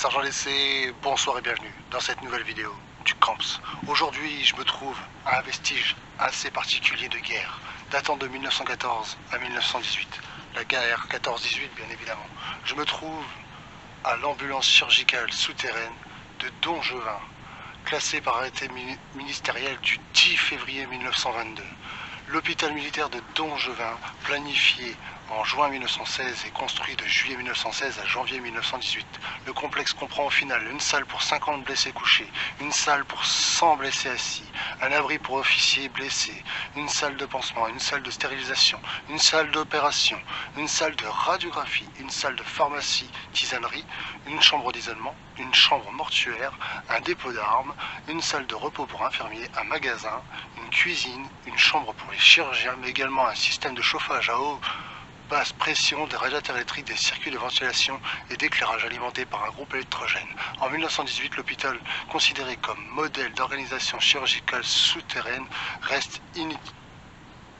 Sergent Lessé, bonsoir et bienvenue dans cette nouvelle vidéo du Camps. Aujourd'hui, je me trouve à un vestige assez particulier de guerre, datant de 1914 à 1918. La guerre 14-18, bien évidemment. Je me trouve à l'ambulance chirurgicale souterraine de Dongevin, classée par arrêté ministériel du 10 février 1922. L'hôpital militaire de Dongevin, planifié en juin 1916 et construit de juillet 1916 à janvier 1918. Le complexe comprend au final une salle pour 50 blessés couchés, une salle pour 100 blessés assis, un abri pour officiers blessés, une salle de pansement, une salle de stérilisation, une salle d'opération, une salle de radiographie, une salle de pharmacie, tisanerie, une chambre d'isolement, une chambre mortuaire, un dépôt d'armes, une salle de repos pour infirmiers, un magasin, une cuisine, une chambre pour les chirurgiens, mais également un système de chauffage à eau basse pression, des radiateurs électriques, des circuits de ventilation et d'éclairage alimentés par un groupe électrogène. En 1918, l'hôpital, considéré comme modèle d'organisation chirurgicale souterraine, reste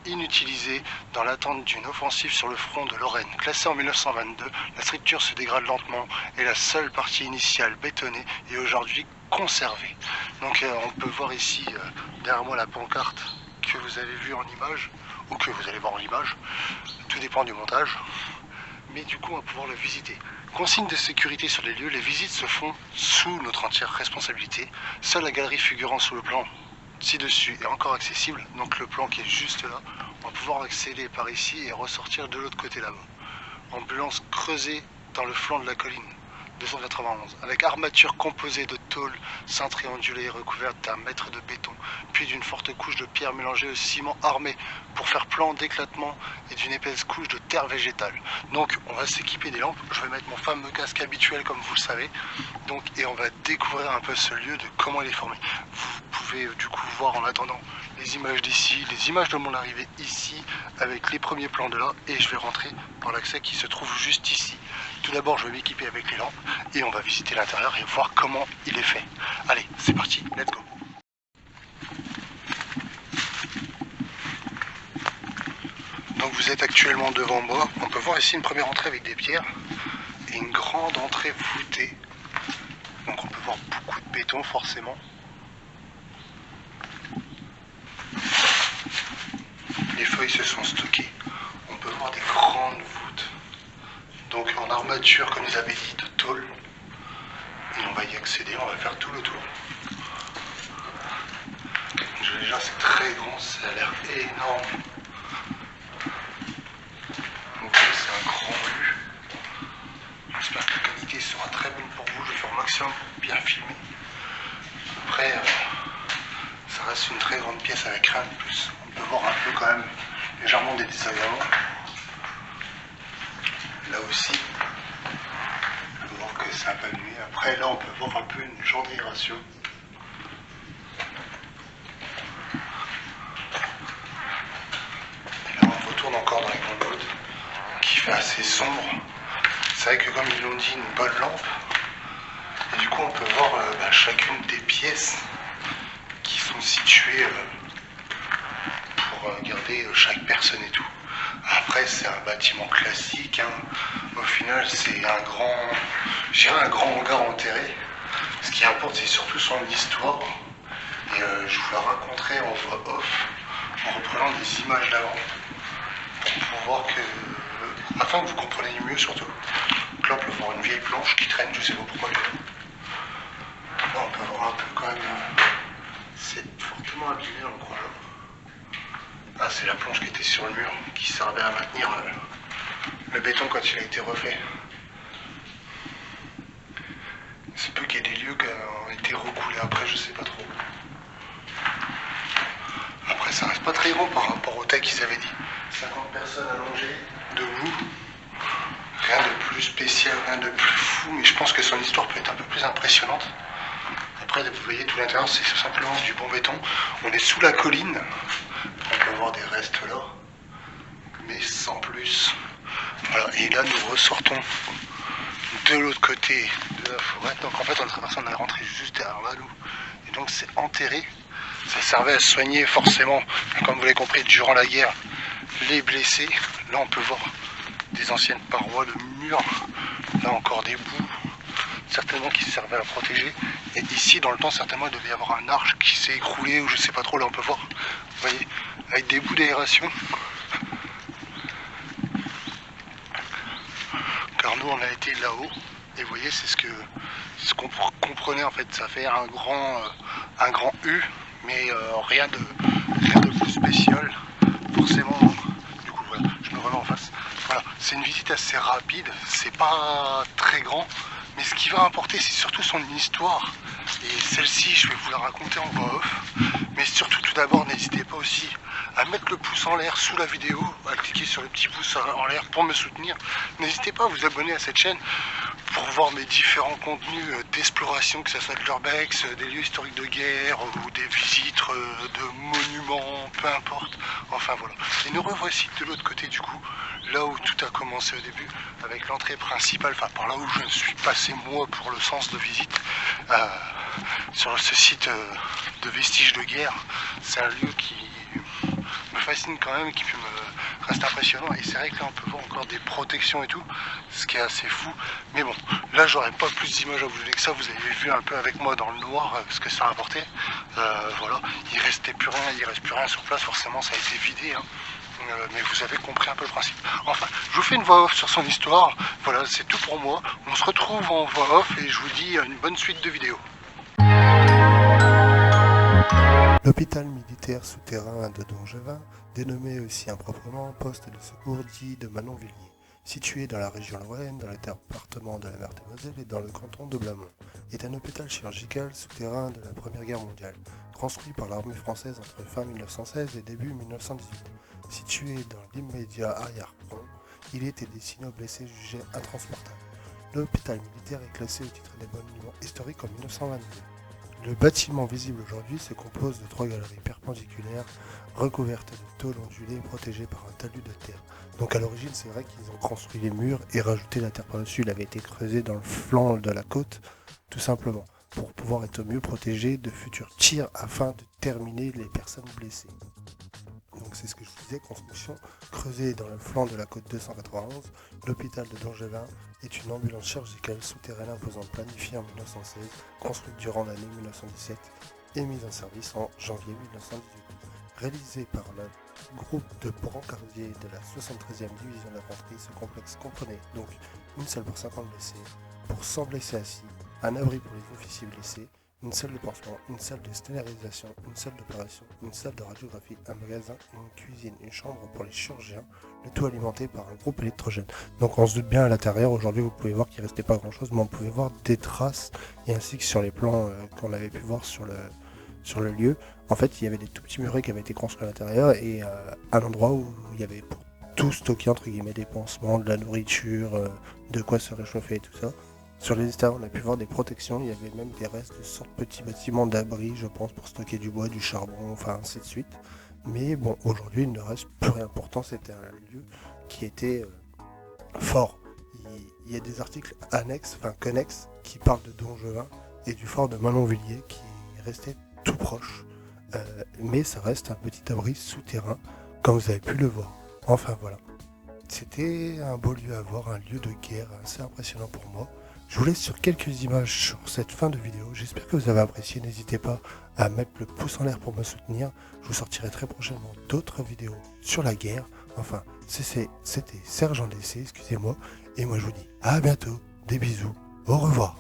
inutilisé dans l'attente d'une offensive sur le front de Lorraine. Classée en 1922, la structure se dégrade lentement et la seule partie initiale bétonnée est aujourd'hui conservée. Donc on peut voir ici derrière moi la pancarte que vous avez vue en image, ou que vous allez voir en image, tout dépend du montage, mais du coup on va pouvoir le visiter. Consigne de sécurité sur les lieux, les visites se font sous notre entière responsabilité. Seule la galerie figurant sous le plan ci-dessus est encore accessible, donc le plan qui est juste là, on va pouvoir accéder par ici et ressortir de l'autre côté là-bas. Ambulance creusée dans le flanc de la colline, 291, avec armature composée de tôle cintrée ondulée et recouverte d'un mètre de béton, puis d'une forte couche de pierre mélangée au ciment armé pour faire plan d'éclatement et d'une épaisse couche de terre végétale. Donc on va s'équiper des lampes, je vais mettre mon fameux casque habituel comme vous le savez, donc, et on va découvrir un peu ce lieu, de comment il est formé. Vous pouvez du coup voir en attendant les images d'ici, les images de mon arrivée ici, avec les premiers plans de là, et je vais rentrer par l'accès qui se trouve juste ici. Tout d'abord je vais m'équiper avec les lampes et on va visiter l'intérieur et voir comment il est fait. Allez, c'est parti, let's go. Donc vous êtes actuellement devant moi, on peut voir ici une première entrée avec des pierres et une grande entrée voûtée. Donc on peut voir beaucoup de béton forcément. Les feuilles se sont stockées, on peut voir des grandes voûtes. Donc en armature, comme vous avez dit, de tôle. Et on va y accéder, on va faire tout le tour. Déjà c'est très grand, ça a l'air énorme. Donc c'est un grand lieu. J'espère que la qualité sera très bonne pour vous, je vais faire au maximum pour bien filmer. Après, ça reste une très grande pièce avec rien de plus. On peut voir un peu quand même légèrement des désagréments. Là aussi, on peut voir que c'est un peu nuit. Après, là, on peut voir un peu une genre d'aération. Et là, on retourne encore dans les grandes côtes, qui fait assez sombre. C'est vrai que, comme ils l'ont dit, une bonne lampe. Et du coup, on peut voir chacune des pièces qui sont situées pour garder chaque personne et tout. Après, c'est un bâtiment classique, hein. Au final, c'est un grand hangar enterré. Ce qui importe, c'est surtout son histoire. Et je vous la raconterai en voix off, en reprenant des images d'avant, pour voir que, afin que vous compreniez mieux surtout. Donc là, on peut voir une vieille planche qui traîne, je sais pas pourquoi. Là, on peut voir un peu quand même. C'est fortement abîmé, on croit là. Ah, c'est la planche qui était sur le mur, qui servait à maintenir le béton quand il a été refait. C'est peu qu'il y ait des lieux qui ont été recoulés après, je sais pas trop. Après, ça reste pas très grand par rapport au texte qu'ils avaient dit. 50 personnes allongées, debout. Rien de plus spécial, rien de plus fou, mais je pense que son histoire peut être un peu plus impressionnante. Après, vous voyez, tout l'intérieur, c'est simplement du bon béton. On est sous la colline. On peut voir des restes là, mais sans plus. Voilà, et là nous ressortons de l'autre côté de la forêt. Donc en fait on est rentré juste derrière là, nous. Et donc c'est enterré. Ça servait à soigner forcément, comme vous l'avez compris, durant la guerre, les blessés. Là on peut voir des anciennes parois de murs. Là encore des bouts. certainement qui servait à protéger. Et ici, dans le temps, certainement, il devait y avoir un arche qui s'est écroulé, ou je sais pas trop, là on peut voir, vous voyez, avec des bouts d'aération. Car nous, on a été là-haut, et vous voyez, c'est ce qu'on comprenait en fait, ça fait un grand U, mais rien de plus spécial, forcément. Du coup, voilà, je me remets en face. Voilà, c'est une visite assez rapide, c'est pas très grand, mais ce qui va importer, c'est surtout son histoire. Et celle-ci, je vais vous la raconter en voix off. Mais surtout, tout d'abord, n'hésitez pas aussi à mettre le pouce en l'air sous la vidéo, à cliquer sur le petit pouce en l'air pour me soutenir. N'hésitez pas à vous abonner à cette chaîne pour voir mes différents contenus d'exploration, que ce soit de l'urbex, des lieux historiques de guerre ou des visites de monuments, peu importe. Enfin voilà. Et nous revoici de l'autre côté du coup, là où tout a commencé au début, avec l'entrée principale, enfin par là où je suis passé moi pour le sens de visite, sur ce site de vestiges de guerre. C'est un lieu qui me fascine quand même, qui me reste impressionnant. Et c'est vrai que là on peut voir encore des protections et tout, ce qui est assez fou. Mais bon, là j'aurais pas plus d'images à vous donner que ça. Vous avez vu un peu avec moi dans le noir ce que ça a apporté. Voilà, il restait plus rien, il reste plus rien sur place. Forcément, ça a été vidé. Hein. Mais vous avez compris un peu le principe. Enfin, je vous fais une voix off sur son histoire. Voilà, c'est tout pour moi. On se retrouve en voix off et je vous dis une bonne suite de vidéos. L'hôpital militaire souterrain de Dongevin, dénommé aussi improprement poste de secours dit de Manonvilliers, situé dans la région Lorraine, dans le département de la Meurthe-et-Moselle et dans le canton de Blamont, est un hôpital chirurgical souterrain de la Première Guerre mondiale, construit par l'armée française entre fin 1916 et début 1918. Situé dans l'immédiat arrière-front, il était destiné aux blessés jugés intransportables. L'hôpital militaire est classé au titre des monuments historiques en 1922. Le bâtiment visible aujourd'hui se compose de 3 galeries perpendiculaires recouvertes de tôles ondulées et protégées par un talus de terre. Donc à l'origine, c'est vrai qu'ils ont construit les murs et rajouté la terre par-dessus. Il avait été creusé dans le flanc de la côte, tout simplement, pour pouvoir être mieux protégé de futurs tirs afin de terminer les personnes blessées. Donc c'est ce que je disais, construction creusée dans le flanc de la côte 291, l'hôpital de Dongevin est une ambulance chirurgicale souterraine imposante planifiée en 1916, construite durant l'année 1917 et mise en service en janvier 1918. Réalisée par le groupe de brancardiers de la 73e division d'infanterie, ce complexe comprenait donc une salle pour 50 blessés, pour 100 blessés assis, un abri pour les officiers blessés, une salle de pansement, une salle de stérilisation, une salle d'opération, une salle de radiographie, un magasin, une cuisine, une chambre pour les chirurgiens, le tout alimenté par un groupe électrogène. Donc on se doute bien à l'intérieur, aujourd'hui vous pouvez voir qu'il ne restait pas grand chose, mais on pouvait voir des traces, et ainsi que sur les plans qu'on avait pu voir sur le lieu, en fait il y avait des tout petits murets qui avaient été construits à l'intérieur, et un endroit où il y avait pour tout stocker entre guillemets des pansements, de la nourriture, de quoi se réchauffer et tout ça. Sur les extérieurs, on a pu voir des protections, il y avait même des restes de sortes de petits bâtiments d'abri, je pense, pour stocker du bois, du charbon, enfin ainsi de suite. Mais bon, aujourd'hui, il ne reste plus rien. Pourtant, c'était un lieu qui était fort. Il y a des articles annexes, enfin connexes, qui parlent de Dongevin et du fort de Manonvilliers qui restait tout proche. Mais ça reste un petit abri souterrain, comme vous avez pu le voir. Enfin voilà. C'était un beau lieu à voir, un lieu de guerre assez impressionnant pour moi. Je vous laisse sur quelques images sur cette fin de vidéo. J'espère que vous avez apprécié. N'hésitez pas à mettre le pouce en l'air pour me soutenir. Je vous sortirai très prochainement d'autres vidéos sur la guerre. Enfin, c'était Sergent DC, excusez-moi. Et moi je vous dis à bientôt, des bisous, au revoir.